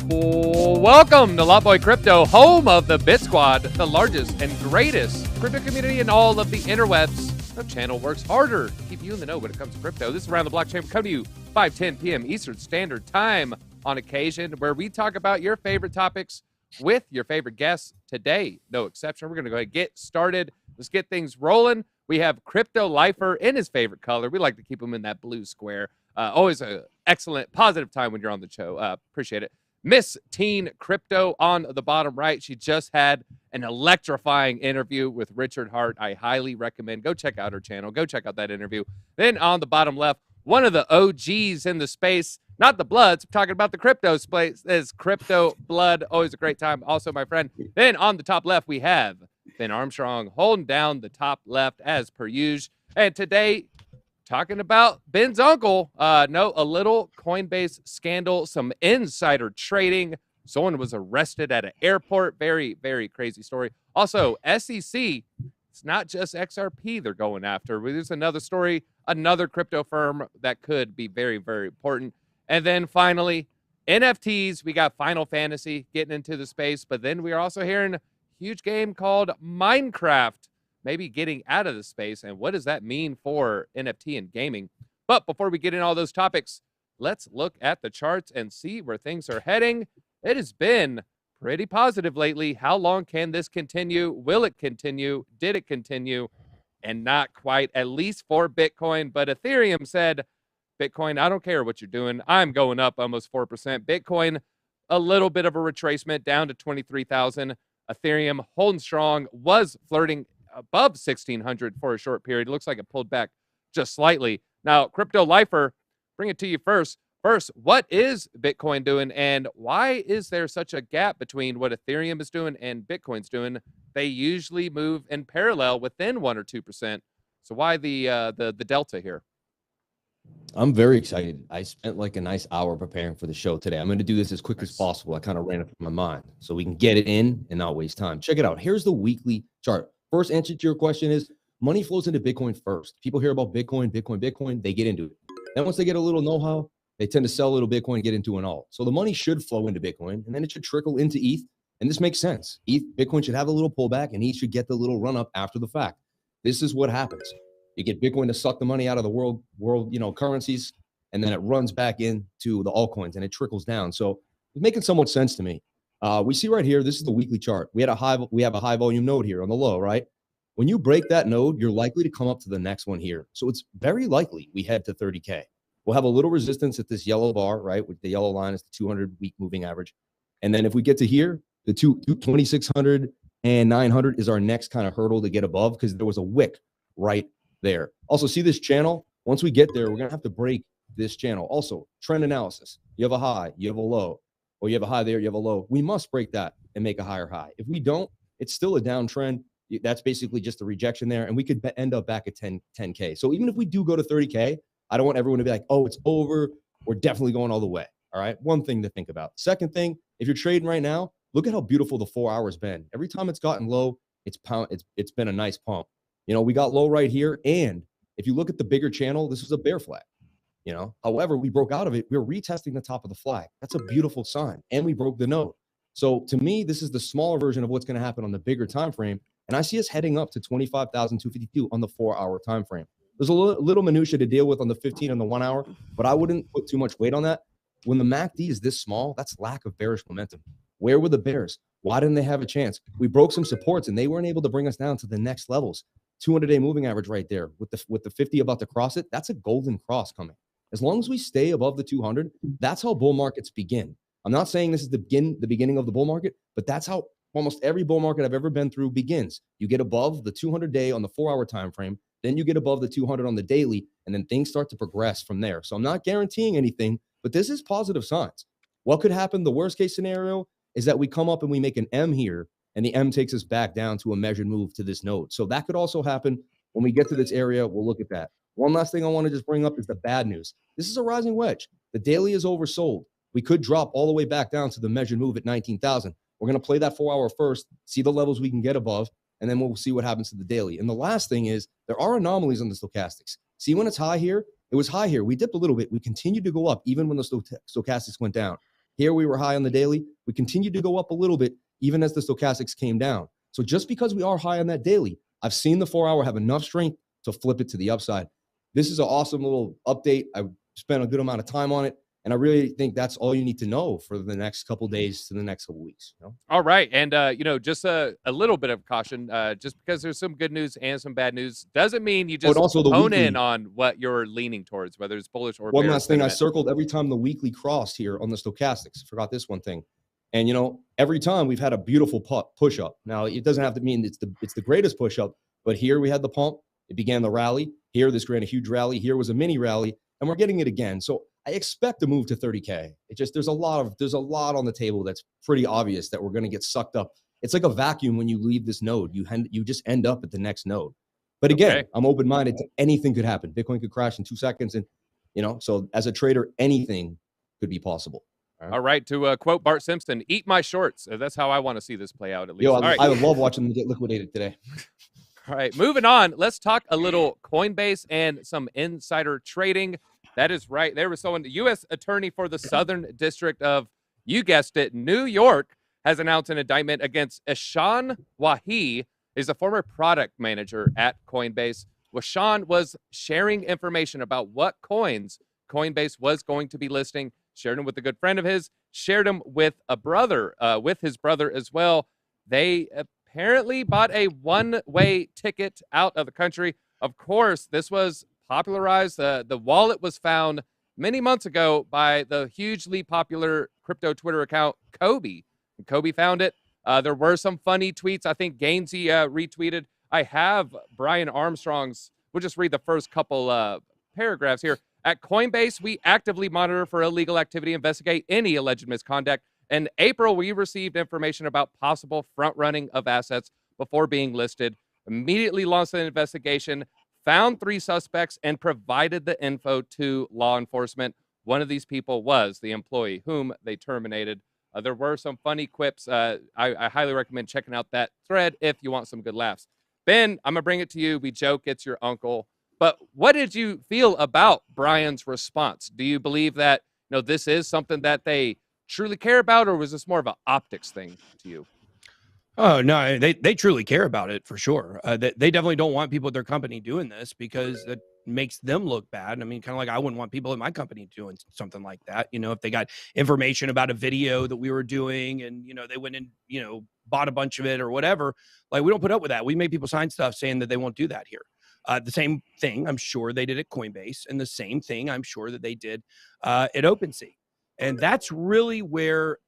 Welcome to Lotboy Crypto, home of the BitSquad, the largest and greatest crypto community in all of the interwebs. The channel works harder to keep you in the know when it comes to crypto. This is Around the Blockchain. We come to you 5:10 p.m. Eastern Standard Time on occasion, where we talk about your favorite topics with your favorite guests. Today, no exception. We're going to go ahead and get started. Let's get things rolling. We have Crypto Lifer in his favorite color. We like to keep him in that blue square. Always an excellent, positive time when you're on the show. Appreciate it. MissTeen Crypto on the bottom right. She just had an electrifying interview with Richard Hart. I highly recommend. Go check out her channel. Go check out that interview. Then on the bottom left, one of the OGs in the space, not the Bloods. I'm talking about the crypto space. Is Crypto Blood. Always a great time. Also, my friend. Then on the top left, we have Ben Armstrong holding down the top left as per usual. And today, talking about Ben's uncle, a little Coinbase scandal, some insider trading. Someone was arrested at an airport. Very, very crazy story. Also, SEC, it's not just XRP they're going after. There's another story, another crypto firm that could be very, very important. And then finally, NFTs. We got Final Fantasy getting into the space, but then we are also hearing a huge game called Minecraft maybe getting out of the space, and what does that mean for NFT and gaming? But before we get in all those topics, let's look at the charts and see where things are heading. It has been pretty positive lately. How long can this continue? Will it continue? Did it continue? And not quite, at least for Bitcoin. But Ethereum said, Bitcoin, I don't care what you're doing. I'm going up almost 4%. Bitcoin, a little bit of a retracement down to 23,000. Ethereum holding strong, was flirting above 1,600 for a short period. It looks like it pulled back just slightly. Now, Crypto Lifer, bring it to you first. First, what is Bitcoin doing, and why is there such a gap between what Ethereum is doing and Bitcoin's doing? They usually move in parallel within 1 or 2%. So why the delta here? I'm very excited. I spent like a nice hour preparing for the show today. I'm going to do this as quick as possible. I kind of ran it through my mind so we can get it in and not waste time. Check it out. Here's the weekly chart. First answer to your question is money flows into Bitcoin first. People hear about Bitcoin, they get into it. Then once they get a little know-how, they tend to sell a little Bitcoin and get into an alt. So the money should flow into Bitcoin, and then it should trickle into ETH. And this makes sense. Bitcoin should have a little pullback, and ETH should get the little run up after the fact. This is what happens. You get Bitcoin to suck the money out of the world, currencies, and then it runs back into the altcoins, and it trickles down. So it's making somewhat sense to me. We see right here, this is the weekly chart. We have a high volume node here on the low, right? When you break that node, you're likely to come up to the next one here. So it's very likely we head to 30K. We'll have a little resistance at this yellow bar, right? With the yellow line is the 200-week moving average. And then if we get to here, the 2,600 and 900 is our next kind of hurdle to get above, because there was a wick right there. Also, see this channel? Once we get there, we're going to have to break this channel. Also, trend analysis. You have a high, you have a low. Or you have a high there, you have a low. We must break that and make a higher high. If we don't, it's still a downtrend. That's basically just a rejection there, and we could end up back at 10K. So even if we do go to 30K, I don't want everyone to be like, oh, it's over. We're definitely going all the way. All right. One thing to think about. Second thing, if you're trading right now, look at how beautiful the 4 hours been. Every time it's gotten low, it's been a nice pump. We got low right here, and if you look at the bigger channel, this was a bear flag. However, we broke out of it. We're retesting the top of the flag. That's a beautiful sign. And we broke the node. So to me, this is the smaller version of what's going to happen on the bigger time frame. And I see us heading up to 25,252 on the 4 hour time frame. There's a little minutia to deal with on the 15 and the 1 hour, but I wouldn't put too much weight on that. When the MACD is this small, that's lack of bearish momentum. Where were the bears? Why didn't they have a chance? We broke some supports and they weren't able to bring us down to the next levels. 200-day moving average right there with the 50 about to cross it. That's a golden cross coming. As long as we stay above the 200, that's how bull markets begin. I'm not saying this is the beginning of the bull market, but that's how almost every bull market I've ever been through begins. You get above the 200-day on the 4 hour time frame, then you get above the 200 on the daily, and then things start to progress from there. So I'm not guaranteeing anything, but this is positive signs. What could happen? The worst case scenario is that we come up and we make an M here, and the M takes us back down to a measured move to this node. So that could also happen. When we get to this area, we'll look at that. One last thing I want to just bring up is the bad news. This is a rising wedge. The daily is oversold. We could drop all the way back down to the measured move at 19,000. We're going to play that 4 hour first, see the levels we can get above, and then we'll see what happens to the daily. And the last thing is there are anomalies on the stochastics. See, when it's high here, it was high here. We dipped a little bit. We continued to go up even when the stochastics went down. Here we were high on the daily. We continued to go up a little bit, even as the stochastics came down. So just because we are high on that daily, I've seen the 4-hour have enough strength to flip it to the upside. This is an awesome little update. I spent a good amount of time on it. And I really think that's all you need to know for the next couple days to the next couple weeks. You know? All right. And, just a little bit of caution, just because there's some good news and some bad news doesn't mean you just also hone in on what you're leaning towards, whether it's bullish or one bearish last thing. sentiment. I circled every time the weekly crossed here on the stochastics. Forgot this one thing. And, every time we've had a beautiful push up. Now, it doesn't have to mean it's the greatest push up, but here we had the pump. It began the rally. Here, this ran a huge rally. Here was a mini rally, and we're getting it again. So I expect to move to 30K. It just, there's a lot on the table that's pretty obvious that we're going to get sucked up. It's like a vacuum when you leave this node. You just end up at the next node. But again, I'm open-minded to anything could happen. Bitcoin could crash in 2 seconds. And, so as a trader, anything could be possible. All right. To quote Bart Simpson, eat my shorts. That's how I want to see this play out, at least. I would love watching them get liquidated today. All right, moving on. Let's talk a little Coinbase and some insider trading. That is right. There was someone, the U.S. attorney for the Southern District of, you guessed it, New York, has announced an indictment against Ishan Wahi, is a former product manager at Coinbase. Washan was sharing information about what coins Coinbase was going to be listing, shared them with a good friend of his, shared them with with his brother as well. They apparently bought a one-way ticket out of the country. Of course, this was popularized. The wallet was found many months ago by the hugely popular crypto Twitter account Kobe. And Kobe found it. There were some funny tweets. I think Gainsey retweeted. I have Brian Armstrong's. We'll just read the first couple paragraphs here. At Coinbase, we actively monitor for illegal activity, investigate any alleged misconduct. In April, we received information about possible front-running of assets before being listed, immediately launched an investigation, found 3 suspects, and provided the info to law enforcement. One of these people was the employee whom they terminated. There were some funny quips. I highly recommend checking out that thread if you want some good laughs. Ben, I'm going to bring it to you. We joke it's your uncle. But what did you feel about Brian's response? Do you believe that this is something that they truly care about, or was this more of an optics thing to you? Oh, no, they truly care about it for sure. They definitely don't want people at their company doing this because it makes them look bad. I mean, kind of like I wouldn't want people at my company doing something like that. If they got information about a video that we were doing and, they went and, bought a bunch of it or whatever, like we don't put up with that. We make people sign stuff saying that they won't do that here. The same thing I'm sure they did at Coinbase, and the same thing I'm sure that they did at OpenSea. And that's really where,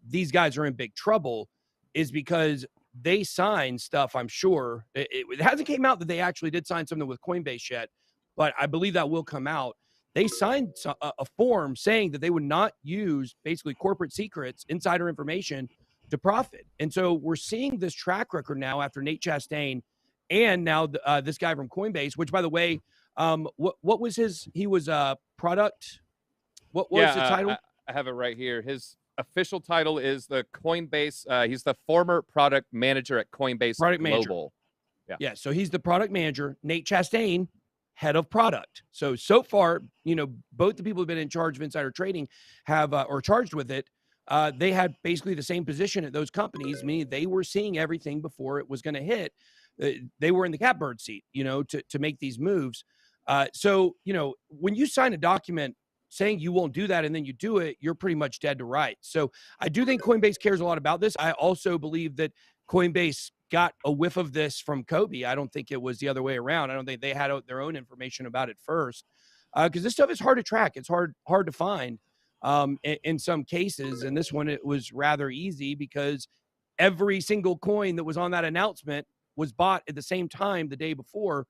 these guys are in big trouble, is because they signed stuff. I'm sure it hasn't came out that they actually did sign something with Coinbase yet, but I believe that will come out. They signed a form saying that they would not use basically corporate secrets, insider information to profit. And so we're seeing this track record now after Nate Chastain and now this guy from Coinbase, which, by the way, what was he was a product. What was the title? I have it right here. His official title is the Coinbase. He's the former product manager at Coinbase Global. Yeah. So he's the product manager. Nate Chastain, head of product. So far, both the people who've been in charge of insider trading have, or charged with it, they had basically the same position at those companies, meaning they were seeing everything before it was going to hit. They were in the catbird seat, to make these moves. So, when you sign a document saying you won't do that and then you do it, you're pretty much dead to rights. So I do think Coinbase cares a lot about this. I also believe that Coinbase got a whiff of this from Kobe. I don't think it was the other way around. I don't think they had their own information about it first, because this stuff is hard to track. It's hard to find in some cases. And this one, it was rather easy because every single coin that was on that announcement was bought at the same time the day before.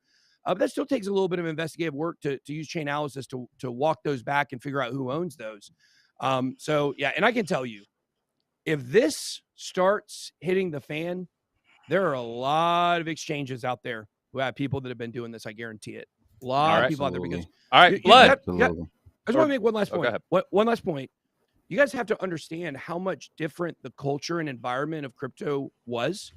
But that still takes a little bit of investigative work to use chain analysis to walk those back and figure out who owns those. So, yeah, and I can tell you, if this starts hitting the fan, there are a lot of exchanges out there who have people that have been doing this. I guarantee it. A lot of people out there because. All right, Blood. I just want to make one last point. One last point. You guys have to understand how much different the culture and environment of crypto was,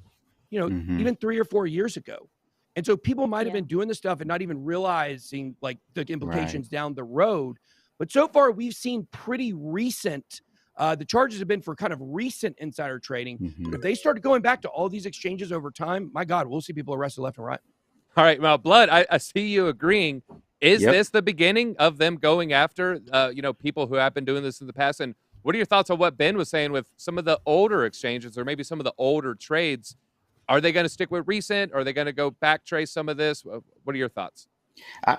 even 3 or 4 years ago. And so people might have been doing this stuff and not even realizing like the implications down the road. But so far, we've seen pretty recent The charges have been for kind of recent insider trading. Mhm. But if they started going back to all these exchanges over time, my God, we'll see people arrested left and right. All right, well, Blood, I see you agreeing. Is Yep. this the beginning of them going after, people who have been doing this in the past? And what are your thoughts on what Ben was saying with some of the older exchanges or maybe some of the older trades? Are they going to stick with recent? Are they going to go back trace some of this? What are your thoughts?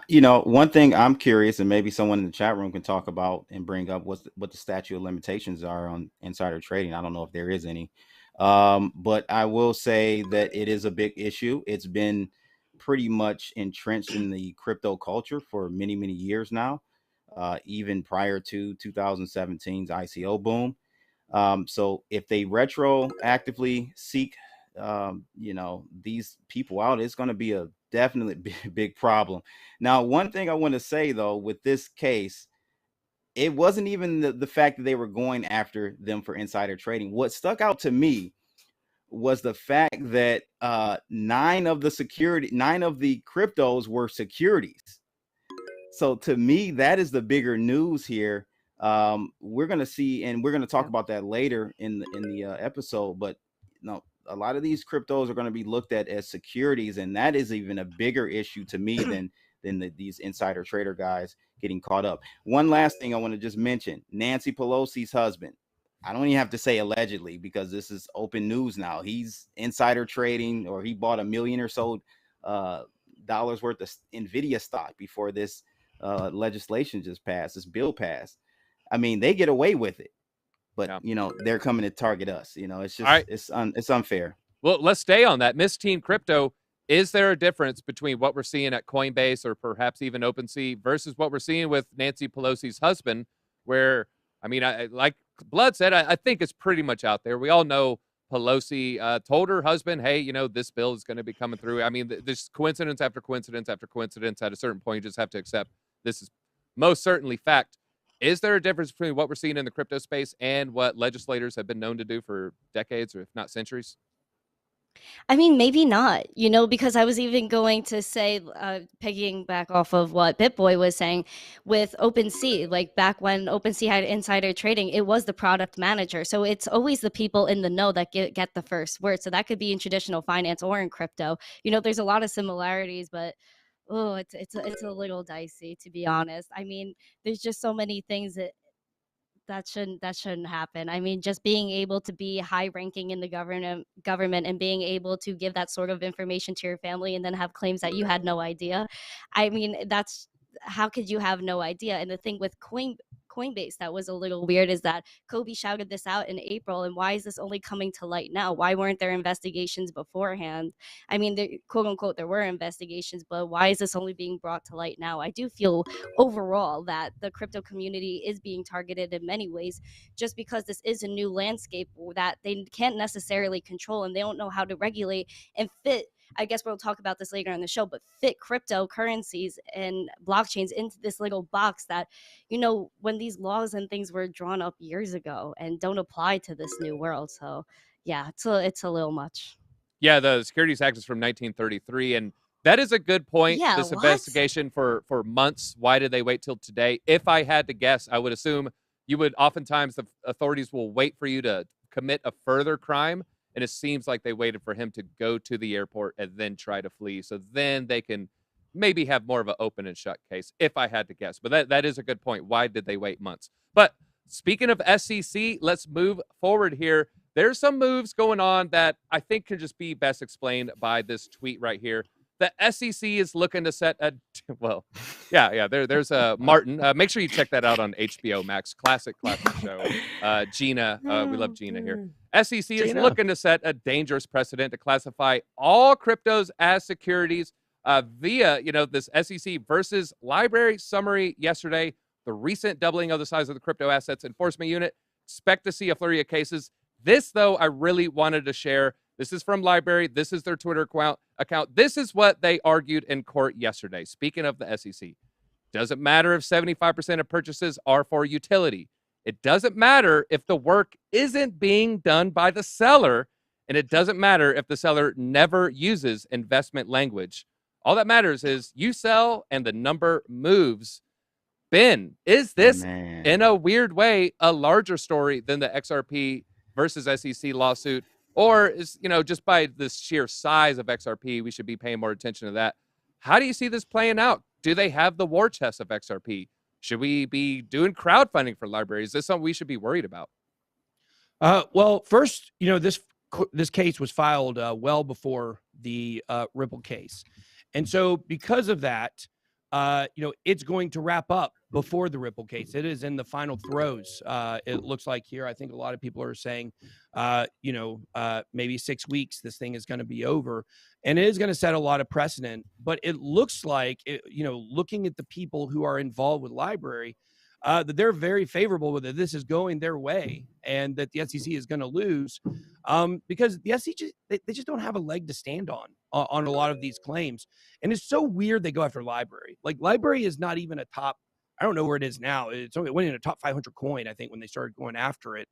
One thing I'm curious, and maybe someone in the chat room can talk about and bring up what the statute of limitations are on insider trading. I don't know if there is any, but I will say that it is a big issue. It's been pretty much entrenched in the crypto culture for many, many years now, even prior to 2017's ICO boom. So if they retroactively seek, these people out, it's going to be a definitely big problem. Now, one thing I want to say, though, with this case, it wasn't even the fact that they were going after them for insider trading. What stuck out to me was the fact that 9 of the cryptos were securities. So to me, that is the bigger news here. We're going to see, and we're going to talk about that later in the episode, but a lot of these cryptos are going to be looked at as securities, and that is even a bigger issue to me than these insider trader guys getting caught up. One last thing I want to just mention: Nancy Pelosi's husband. I don't even have to say allegedly, because this is open news now. He's insider trading, or he bought $1 million or so dollars worth of Nvidia stock before this legislation just passed, this bill passed. I mean, they get away with it. But, they're coming to target us. It's just, right. It's unfair. Well, let's stay on that. MissTeen Crypto, is there a difference between what we're seeing at Coinbase or perhaps even OpenSea versus what we're seeing with Nancy Pelosi's husband, where, like Blood said, I think it's pretty much out there. We all know Pelosi told her husband, hey, this bill is going to be coming through. I mean, there's coincidence after coincidence after coincidence. At a certain point, you just have to accept this is most certainly fact. Is there a difference between what we're seeing in the crypto space and what legislators have been known to do for decades, or if not centuries? I mean, maybe not, because I was even going to say, picking back off of what BitBoy was saying with OpenSea, like back when OpenSea had insider trading, it was the product manager. So it's always the people in the know that get the first word. So that could be in traditional finance or in crypto. There's a lot of similarities, but it's a little dicey, to be honest. I mean, there's just so many things that shouldn't happen. I mean, just being able to be high ranking in the government and being able to give that sort of information to your family and then have claims that you had no idea. I mean, how could you have no idea? And the thing with Coinbase that was a little weird is that Kobe shouted this out in April, and why is this only coming to light now? Why weren't there investigations beforehand? I mean, quote unquote, there were investigations, but why is this only being brought to light now? I do feel overall that the crypto community is being targeted in many ways, just because this is a new landscape that they can't necessarily control, and they don't know how to regulate and fit. I guess we'll talk about this later in the show, but fit cryptocurrencies and blockchains into this little box that, when these laws and things were drawn up years ago and don't apply to this new world. So yeah, it's a little much. Yeah, the Securities Act is from 1933, and that is a good point. Yeah, this investigation for months. Why did they wait till today? If I had to guess, I would assume oftentimes the authorities will wait for you to commit a further crime. And it seems like they waited for him to go to the airport and then try to flee. So then they can maybe have more of an open and shut case, if I had to guess. But that is a good point. Why did they wait months? But speaking of SEC, let's move forward here. There's some moves going on that I think can just be best explained by this tweet right here. The SEC is looking to set a, there's a Martin. Make sure you check that out on HBO Max. Classic show. Gina, we love Gina here. SEC is looking to set a dangerous precedent to classify all cryptos as securities via, this SEC versus library summary yesterday. The recent doubling of the size of the crypto assets enforcement unit. Expect to see a flurry of cases. This, though, I really wanted to share. This is from Library. This is their Twitter account. This is what they argued in court yesterday. Speaking of the SEC, doesn't matter if 75% of purchases are for utility. It doesn't matter if the work isn't being done by the seller, and it doesn't matter if the seller never uses investment language. All that matters is you sell and the number moves. Ben, is this Man. in a weird way a larger story than the XRP versus SEC lawsuit? Or is, just by the sheer size of XRP, we should be paying more attention to that? How do you see this playing out? Do they have the war chest of XRP? Should we be doing crowdfunding for libraries? Is this something we should be worried about? Well, first, this case was filed well before the Ripple case. And so because of that, it's going to wrap up before the Ripple case. It is in the final throes. It looks like here. I think a lot of people are saying, maybe 6 weeks, this thing is going to be over, and it is going to set a lot of precedent. But it looks like, looking at the people who are involved with library, that they're very favorable with it. This is going their way, and that the SEC is going to lose, because the SEC they just don't have a leg to stand on a lot of these claims. And it's so weird they go after library. Like, library is not even a top. I don't know where it is now. It went in a top 500 coin, I think, when they started going after it.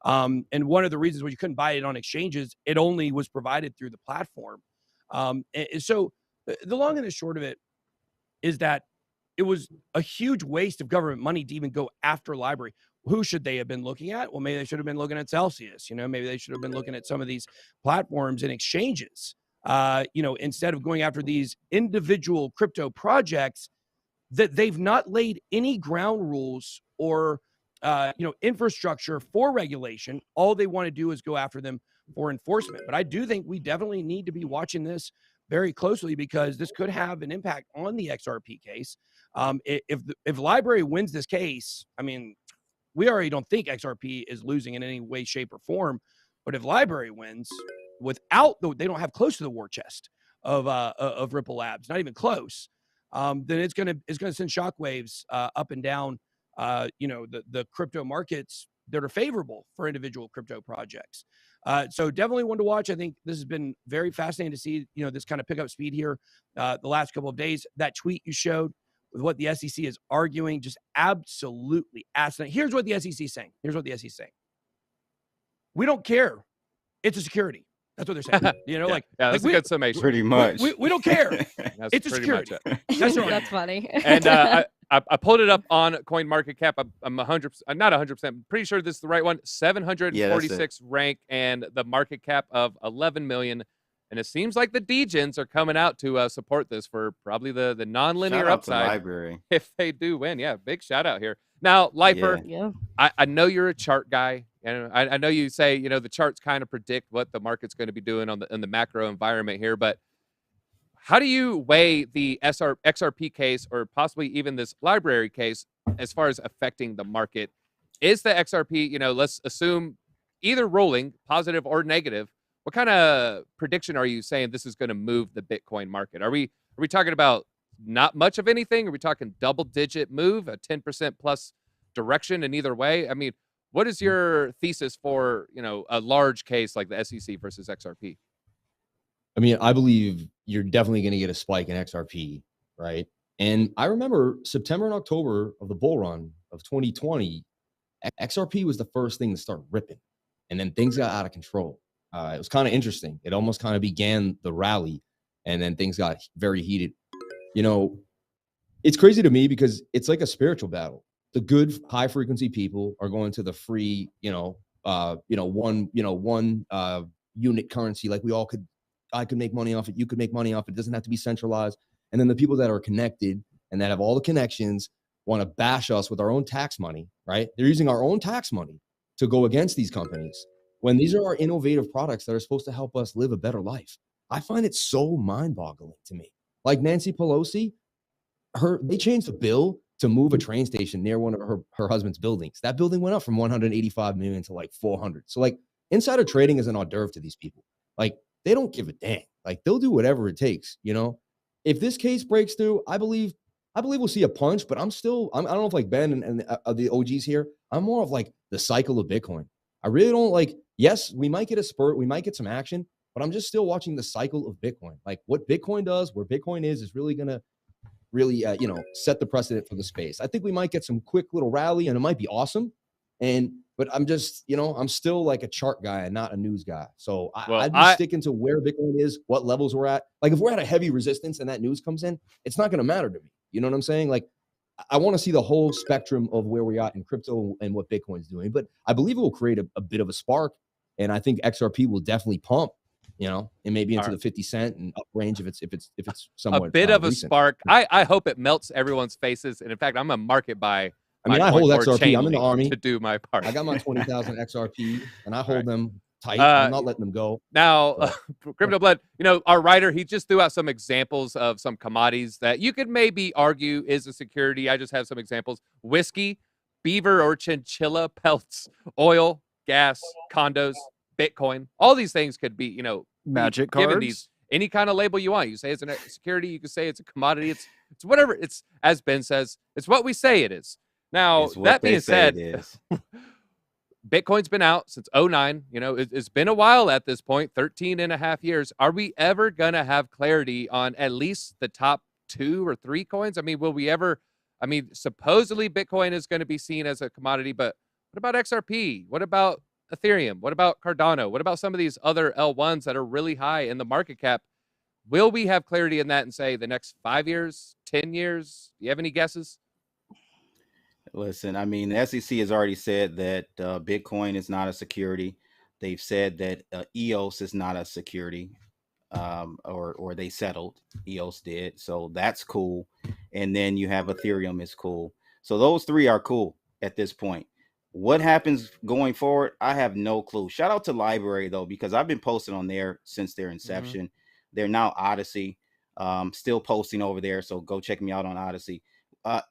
And one of the reasons why you couldn't buy it on exchanges, it only was provided through the platform. And so the long and the short of it is that it was a huge waste of government money to even go after library. Who should they have been looking at? Well, maybe they should have been looking at Celsius. Maybe they should have been looking at some of these platforms and exchanges, instead of going after these individual crypto projects that they've not laid any ground rules or, infrastructure for regulation. All they want to do is go after them for enforcement. But I do think we definitely need to be watching this very closely, because this could have an impact on the XRP case. If library wins this case, I mean, we already don't think XRP is losing in any way, shape, or form. But if library wins they don't have close to the war chest of Ripple Labs, not even close, then it's gonna send shockwaves up and down, the crypto markets that are favorable for individual crypto projects. So definitely one to watch. I think this has been very fascinating to see, this kind of pick up speed here the last couple of days. That tweet you showed with what the SEC is arguing, just absolutely asinine. Here's what the SEC is saying. We don't care. It's a security. That's what they're saying. That's a good summation. Pretty much. We don't care. It's a security. That's funny. And I pulled it up on CoinMarketCap. I'm 100%, not 100%, pretty sure this is the right one. 746 rank, and the market cap of 11 million. And it seems like the degens are coming out to support this for probably the non-linear upside. Library. If they do win. Yeah, big shout out here. Now, Lifer, Yeah. I know you're a chart guy, and I know you say, the charts kind of predict what the market's going to be doing in the macro environment here, but how do you weigh the XRP case, or possibly even this library case, as far as affecting the market? Is the XRP, let's assume either rolling, positive or negative, what kind of prediction are you saying this is going to move the Bitcoin market? Are we talking about not much of anything? Are we talking double-digit move, a 10% plus direction in either way? I mean, what is your thesis for, a large case like the SEC versus XRP? I mean, I believe you're definitely going to get a spike in XRP, right? And I remember September and October of the bull run of 2020, XRP was the first thing to start ripping, and then things got out of control. It was kind of interesting. It almost kind of began the rally, and then things got very heated. It's crazy to me because it's like a spiritual battle. The good high frequency people are going to the free, one unit currency. Like I could make money off it. You could make money off it. It doesn't have to be centralized. And then the people that are connected and that have all the connections want to bash us with our own tax money, right? They're using our own tax money to go against these companies when these are our innovative products that are supposed to help us live a better life. I find it so mind-boggling to me. Like Nancy Pelosi, they changed the bill to move a train station near one of her husband's buildings. That building went up from 185 million to like 400. So like insider trading is an hors d'oeuvre to these people. Like they don't give a dang. Like they'll do whatever it takes. If this case breaks through, I believe we'll see a punch. But I don't know if like Ben and the OGs here. I'm more of like the cycle of Bitcoin. I really don't like. Yes, we might get a spurt. We might get some action. But I'm just still watching the cycle of Bitcoin. Like what Bitcoin does, where Bitcoin is really gonna set the precedent for the space. I think we might get some quick little rally, and it might be awesome. But I'm just, I'm still like a chart guy and not a news guy. So I'd be sticking to where Bitcoin is, what levels we're at. Like if we're at a heavy resistance and that news comes in, it's not going to matter to me. You know what I'm saying? Like I want to see the whole spectrum of where we are in crypto and what Bitcoin's doing. But I believe it will create a bit of a spark. And I think XRP will definitely pump, and maybe into the 50 cent and up range if it's somewhat a bit of a recent. spark. I hope it melts everyone's faces. And in fact, I'm gonna mark it by. I hold XRP. Chain I'm in the Army to do my part. I got my 20,000 XRP, and I hold them tight. I'm not letting them go. Now, Crypto Blood, our writer, he just threw out some examples of some commodities that you could maybe argue is a security. I just have some examples: whiskey, beaver or chinchilla pelts, oil, gas, condos, Bitcoin. All these things could be, magic given cards. These any kind of label you want. You say it's a security. You can say it's a commodity. It's whatever. It's, as Ben says, it's what we say it is. Now, that being said, Bitcoin's been out since 2009. It's been a while at this point, 13 and a half years. Are we ever going to have clarity on at least the top 2 or 3 coins? Will we ever? Supposedly Bitcoin is going to be seen as a commodity, but what about XRP? What about Ethereum? What about Cardano? What about some of these other L1s that are really high in the market cap? Will we have clarity in that in, say, the next 5 years, 10 years? Do you have any guesses? Listen, the SEC has already said that Bitcoin is not a security. They've said that EOS is not a security, or they settled. EOS did, so that's cool. And then you have Ethereum is cool. So those 3 are cool at this point. What happens going forward? I have no clue. Shout out to Library though, because I've been posting on there since their inception. They're now Odyssey, still posting over there. So go check me out on Odyssey.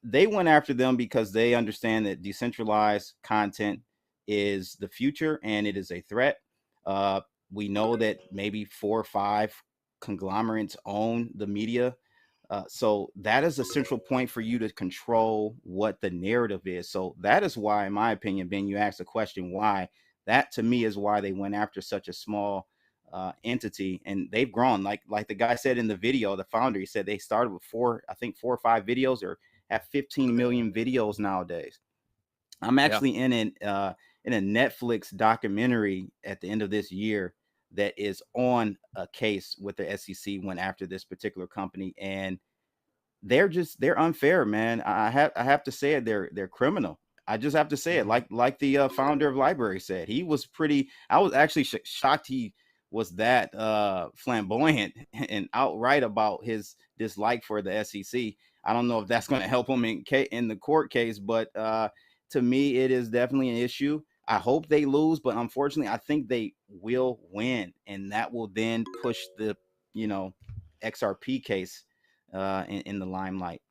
They went after them because they understand that decentralized content is the future and it is a threat. We know that maybe 4 or 5 conglomerates own the media. So that is a central point for you to control what the narrative is. So that is why, in my opinion, Ben, you asked the question, why? That to me is why they went after such a small entity, and they've grown. Like the guy said in the video, the founder, he said they started with 4 or 5 videos, or have 15 million videos nowadays. I'm actually in a Netflix documentary at the end of this year that is on a case with the SEC went after this particular company, and they're unfair, man. I have to say it. They're criminal. I just have to say it. Like the founder of Library said, he was pretty. I was actually shocked he was that flamboyant and outright about his dislike for the SEC. I don't know if that's going to help him in the court case, but to me, it is definitely an issue. I hope they lose, but unfortunately, I think they will win, and that will then push the XRP case in the limelight.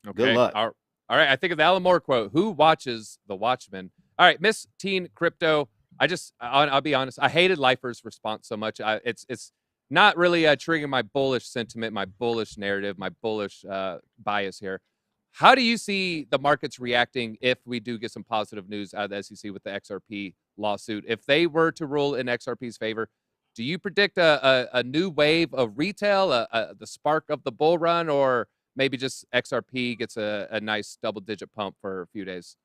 Okay. Good luck. All right. I think of the Alan Moore quote: "Who watches the Watchmen?" All right, MissTeen Crypto. I'll be honest. I hated Lifer's response so much. It's not really triggering my bullish sentiment, my bullish narrative, my bullish bias here. How do you see the markets reacting if we do get some positive news out of the SEC with the XRP lawsuit? If they were to rule in XRP's favor, do you predict a new wave of retail, the spark of the bull run, or maybe just XRP gets a nice double-digit pump for a few days?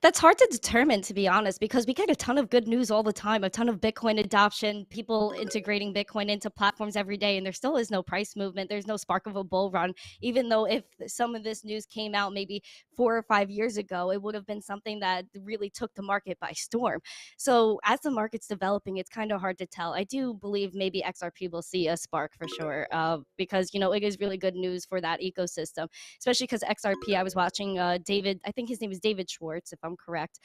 That's hard to determine, to be honest, because we get a ton of good news all the time, a ton of Bitcoin adoption, people integrating Bitcoin into platforms every day, and there still is no price movement. There's no spark of a bull run, even though if some of this news came out maybe 4 or 5 years ago, it would have been something that really took the market by storm. So as the market's developing, it's kind of hard to tell. I do believe maybe XRP will see a spark for sure, because, it is really good news for that ecosystem, especially because XRP, I was watching David, I think his name is David Schwartz, if I'm correct.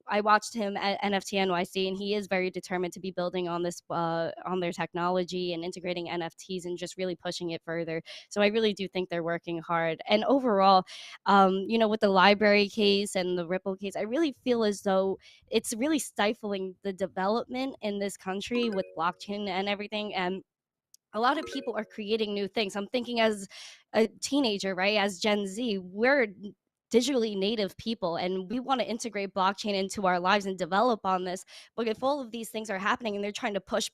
I watched him at NFT NYC, and he is very determined to be building on this, on their technology and integrating NFTs and just really pushing it further. So I really do think they're working hard. And overall, with the Library case and the Ripple case, I really feel as though it's really stifling the development in this country with blockchain and everything. And a lot of people are creating new things. I'm thinking as a teenager, right? As Gen Z, we're digitally native people, and we want to integrate blockchain into our lives and develop on this. But if all of these things are happening and they're trying to push,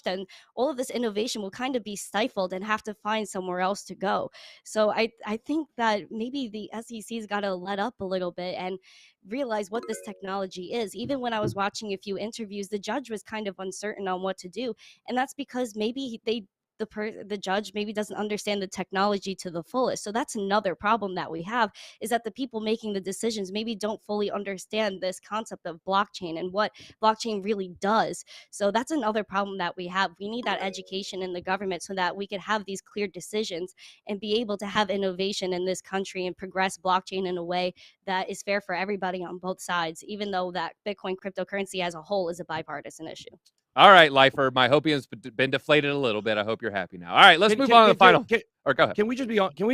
then all of this innovation will kind of be stifled and have to find somewhere else to go. So I think that maybe the SEC's got to let up a little bit and realize what this technology is. Even when I was watching a few interviews, the judge was kind of uncertain on what to do. And that's because maybe they the judge maybe doesn't understand the technology to the fullest. So that's another problem that we have, is that the people making the decisions maybe don't fully understand this concept of blockchain and what blockchain really does. So that's another problem that we have. We need that education in the government so that we could have these clear decisions and be able to have innovation in this country and progress blockchain in a way that is fair for everybody on both sides, even though that Bitcoin cryptocurrency as a whole is a bipartisan issue. All right, Lifer, my hopium's been deflated a little bit. I hope you're happy now. All right, let's move on to the final. Or go ahead. Can we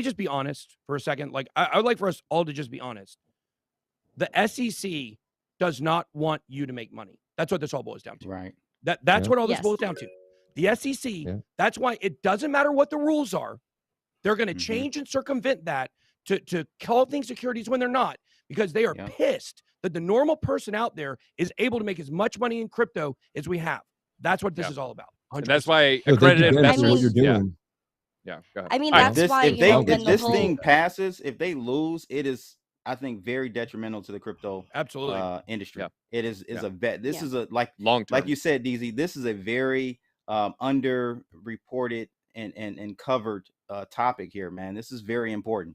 just be honest for a second? Like, I would like for us all to just be honest. The SEC does not want you to make money. That's what this all boils down to. Right. That's what all this boils down to. The SEC, that's why it doesn't matter what the rules are. They're going to change and circumvent that to call things securities when they're not, because they are pissed that the normal person out there is able to make as much money in crypto as we have. That's what this is all about. And that's why accredited investors. What you're doing. Yeah, go ahead. I mean, that's why if this thing passes, if they lose, it is, I think, very detrimental to the crypto industry. It is a bet. This is a long term. Like you said, DZ, this is a very underreported and covered topic here, man. This is very important.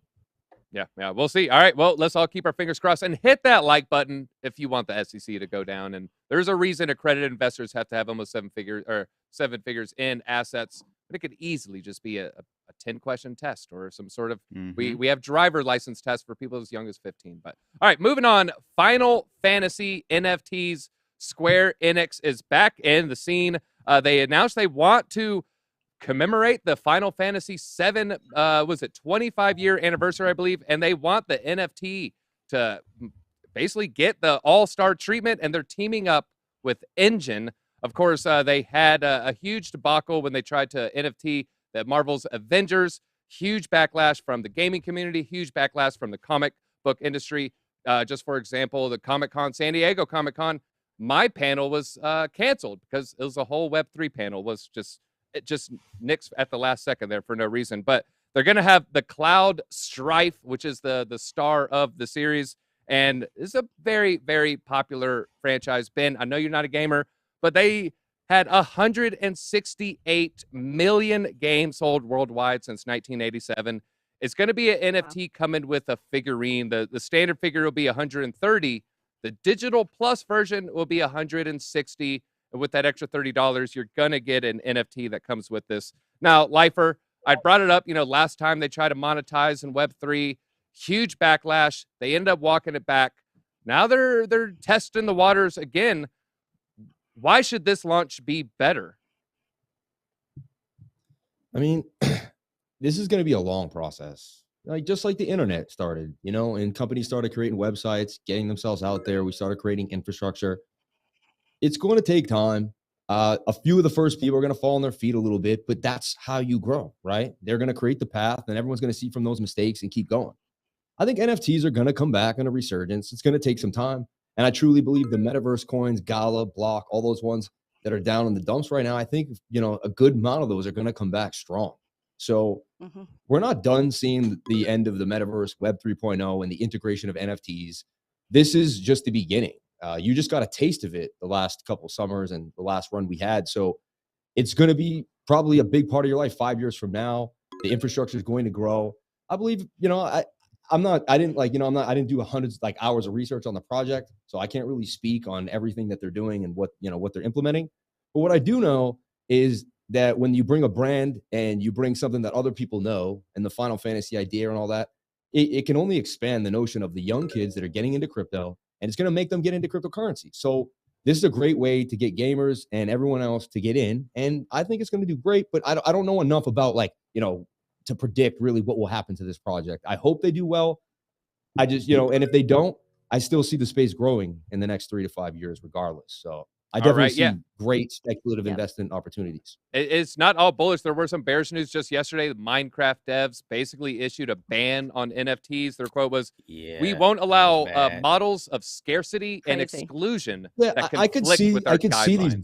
Yeah, we'll see. All right, well, let's all keep our fingers crossed and hit that like button if you want the SEC to go down. And there's a reason accredited investors have to have almost seven figures in assets, but it could easily just be a 10-question test or some sort of we have driver license tests for people as young as 15. But all right, moving on. Final Fantasy NFTs. Square Enix is back in the scene. They announced they want to commemorate the Final Fantasy VII, 25-year anniversary, I believe, and they want the NFT to basically get the all-star treatment, and they're teaming up with Engine. Of course, they had a huge debacle when they tried to NFT the Marvel's Avengers. Huge backlash from the gaming community, huge backlash from the comic book industry. Just for example, the Comic-Con, San Diego Comic-Con, my panel was canceled because it was a whole Web3 panel. It just nixed at the last second there for no reason. But they're going to have the Cloud Strife, which is the star of the series. And it's a very, very popular franchise. Ben, I know you're not a gamer, but they had 168 million games sold worldwide since 1987. It's going to be an NFT coming with a figurine. The standard figure will be 130. The digital plus version will be 160. And with that extra $30, you're going to get an NFT that comes with this. Now, Lifer, I brought it up, last time they tried to monetize in Web3, huge backlash. They ended up walking it back. Now they're testing the waters again. Why should this launch be better? I mean, this is going to be a long process. Just like the internet started, and companies started creating websites, getting themselves out there. We started creating infrastructure. It's going to take time. A few of the first people are going to fall on their feet a little bit, but that's how you grow, right? They're going to create the path, and everyone's going to see from those mistakes and keep going. I think NFTs are going to come back in a resurgence. It's going to take some time. And I truly believe the metaverse coins, Gala, Block, all those ones that are down in the dumps right now, I think, a good amount of those are going to come back strong. So we're not done seeing the end of the metaverse, Web 3.0, and the integration of NFTs. This is just the beginning. You just got a taste of it the last couple summers and the last run we had. So it's going to be probably a big part of your life 5 years from now. The infrastructure is going to grow. I believe, I didn't do hundreds hours of research on the project, so I can't really speak on everything that they're doing and what they're implementing. But what I do know is that when you bring a brand and you bring something that other people know and the Final Fantasy idea and all that, it can only expand the notion of the young kids that are getting into crypto, and it's going to make them get into cryptocurrency. So this is a great way to get gamers and everyone else to get in. And I think it's going to do great, but I don't know enough about to predict really what will happen to this project. I hope they do well. I just, and if they don't, I still see the space growing in the next 3 to 5 years regardless. So I definitely see great speculative investment opportunities. It's not all bullish. There were some bearish news just yesterday. The Minecraft devs basically issued a ban on NFTs. Their quote was, "We won't allow models of scarcity and exclusion." Yeah, I could see these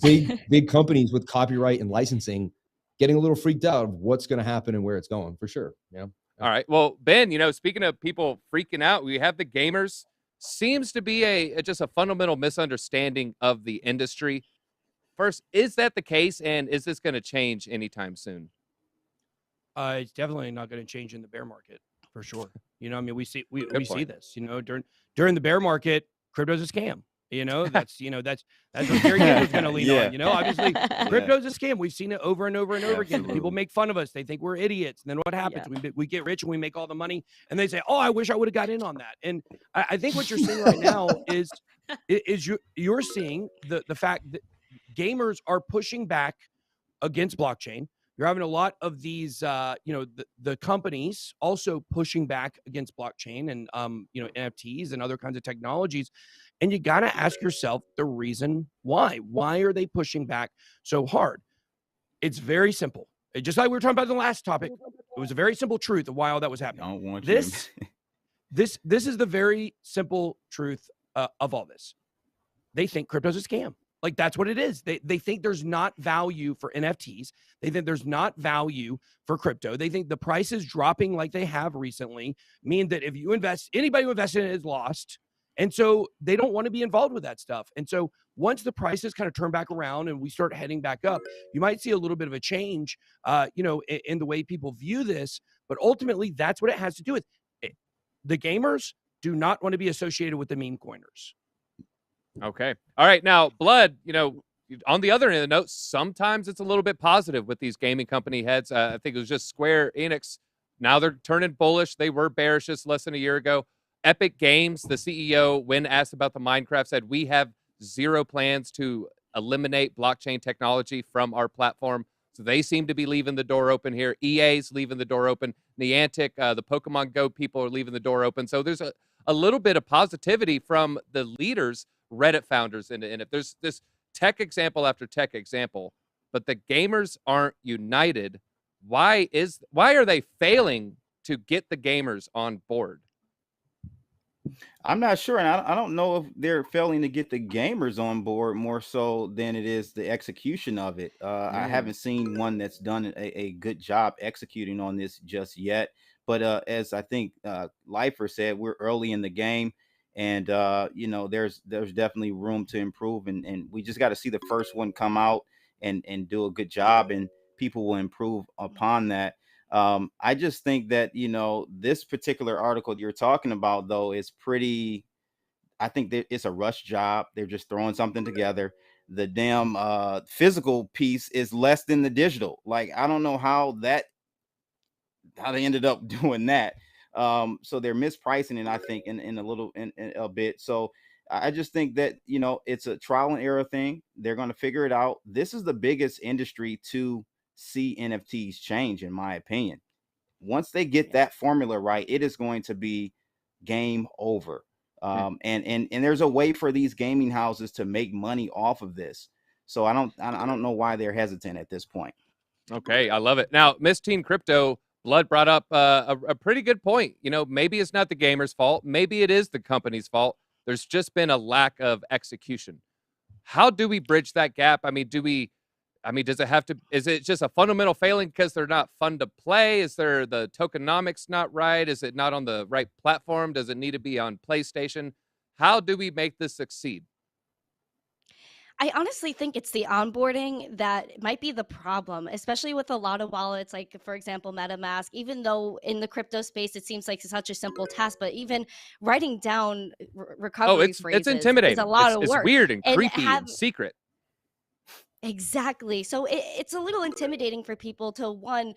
big companies with copyright and licensing getting a little freaked out of what's going to happen and where it's going, for sure. Yeah. All right. Well, Ben, speaking of people freaking out, we have the gamers. Seems to be just a fundamental misunderstanding of the industry. First, is that the case, and is this going to change anytime soon? It's definitely not going to change in the bear market for sure. You know, I mean, we see Good see point. this. You know, during the bear market, crypto's a scam. You know, that's what Gary Gensler's going to lean Yeah. on. You know, obviously, Yeah. crypto's a scam. We've seen it over and over and over again. Absolutely. People make fun of us. They think we're idiots. And then what happens? We get rich and we make all the money, and they say, "Oh, I wish I would have got in on that." And I think what you're seeing right now is you're seeing the fact that gamers are pushing back against blockchain. You're having a lot of these, the companies also pushing back against blockchain and, NFTs and other kinds of technologies. And you got to ask yourself the reason why. Why are they pushing back so hard? It's very simple. Just like we were talking about in the last topic, it was a very simple truth of why all that was happening. Don't want This is the very simple truth of all this. They think crypto's a scam. Like, that's what it is. They think there's not value for NFTs. They think there's not value for crypto. They think the prices dropping like they have recently mean that if you invest, anybody who invested in it is lost. And so they don't want to be involved with that stuff. And so once the prices kind of turn back around and we start heading back up, you might see a little bit of a change, in the way people view this. But ultimately, that's what it has to do with. The gamers do not want to be associated with the meme coiners. Okay. All right. Now, Blood, on the other end of the note, sometimes it's a little bit positive with these gaming company heads. I think it was just Square Enix. Now they're turning bullish. They were bearish just less than a year ago. Epic Games, the CEO, when asked about the Minecraft, said, "We have zero plans to eliminate blockchain technology from our platform." So they seem to be leaving the door open here. EA's leaving the door open. Niantic, the Pokemon Go people are leaving the door open. So there's a little bit of positivity from the leaders, Reddit founders, and if there's this tech example after tech example, but the gamers aren't united. Why are they failing to get the gamers on board? I'm not sure, and I don't know if they're failing to get the gamers on board more so than it is the execution of it. I haven't seen one that's done a good job executing on this just yet. But as I think Lifer said, we're early in the game, and there's definitely room to improve, and we just got to see the first one come out and do a good job, and people will improve upon that. I just think that, this particular article you're talking about, though, is pretty. I think that it's a rush job. They're just throwing something together. The damn physical piece is less than the digital. Like, I don't know how they ended up doing that. So they're mispricing it, I think, in a bit. So I just think that, it's a trial and error thing. They're going to figure it out. This is the biggest industry to see NFTs change, in my opinion. Once they get that formula right, it is going to be game over. And there's a way for these gaming houses to make money off of this. So I don't know why they're hesitant at this point. Okay, I love it. Now, MissTeen Crypto, Blood brought up a pretty good point. Maybe it's not the gamer's fault. Maybe it is the company's fault. There's just been a lack of execution. How do we bridge that gap? Does it have to, is it just a fundamental failing because they're not fun to play? Is there the tokenomics not right? Is it not on the right platform? Does it need to be on PlayStation? How do we make this succeed? I honestly think it's the onboarding that might be the problem, especially with a lot of wallets, like, for example, MetaMask. Even though in the crypto space it seems like such a simple task, but even writing down recovery phrases it's intimidating. is a lot of work. It's weird and And creepy and secret. Exactly. So it's a little intimidating for people to, one,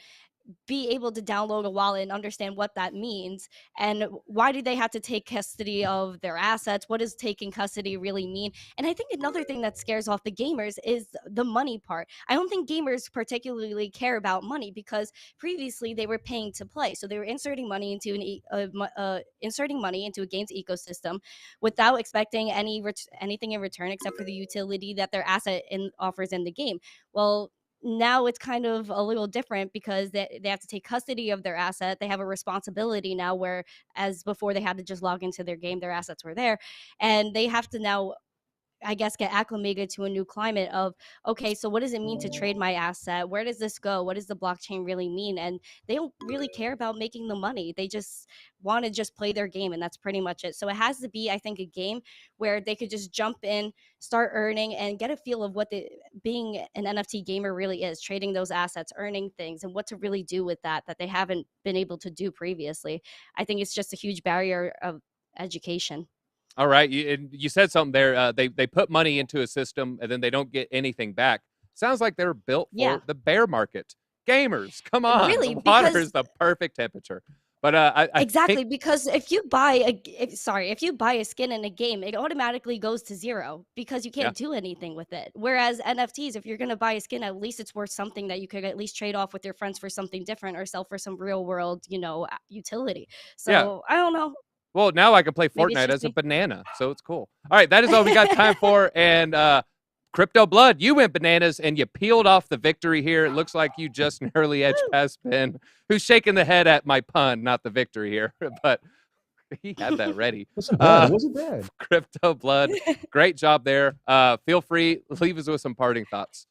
be able to download a wallet and understand what that means, and why do they have to take custody of their assets. What does taking custody really mean? And I think another thing that scares off the gamers is the money part. I don't think gamers particularly care about money, because previously they were paying to play, so they were inserting money into a game's ecosystem without expecting anything in return except for the utility that their asset offers in the game. Well, now it's kind of a little different, because they have to take custody of their asset. They have a responsibility now, where as before they had to just log into their game, their assets were there, and they have to now I guess, get acclimated to a new climate of, okay, so what does it mean to trade my asset? Where does this go? What does the blockchain really mean? And they don't really care about making the money. They just want to just play their game, and that's pretty much it. So it has to be, I think, a game where they could just jump in, start earning, and get a feel of what being an NFT gamer really is, trading those assets, earning things, and what to really do with that they haven't been able to do previously. I think it's just a huge barrier of education. All right, you said something there. They put money into a system and then they don't get anything back. Sounds like they're built for the bear market. Gamers, come on! Really, the water is the perfect temperature. But I exactly, think, because if you buy a skin in a game, it automatically goes to zero because you can't do anything with it. Whereas NFTs, if you're going to buy a skin, at least it's worth something that you could at least trade off with your friends for something different or sell for some real world, utility. So I don't know. Well, now I can play Maybe it's Fortnite just as a me. banana, so it's cool. All right, that is all we got time for. And Crypto Blood, you went bananas and you peeled off the victory here. It looks like you just narrowly edged past Ben, who's shaking the head at my pun, not the victory here. But he had that ready. It wasn't bad. Crypto Blood, great job there. Feel free, leave us with some parting thoughts.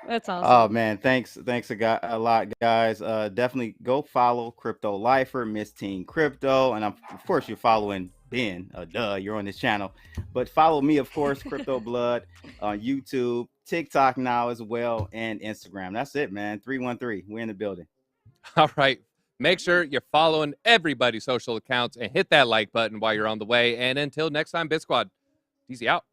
That's awesome. Oh man, thanks a lot, guys. Definitely go follow Crypto Lifer, MissTeen Crypto, and of course you're following Ben. You're on this channel, but follow me, of course, Crypto Blood on YouTube, TikTok now as well, and Instagram. That's it, man. 313. We're in the building. All right. Make sure you're following everybody's social accounts and hit that like button while you're on the way. And until next time, BitSquad, easy out.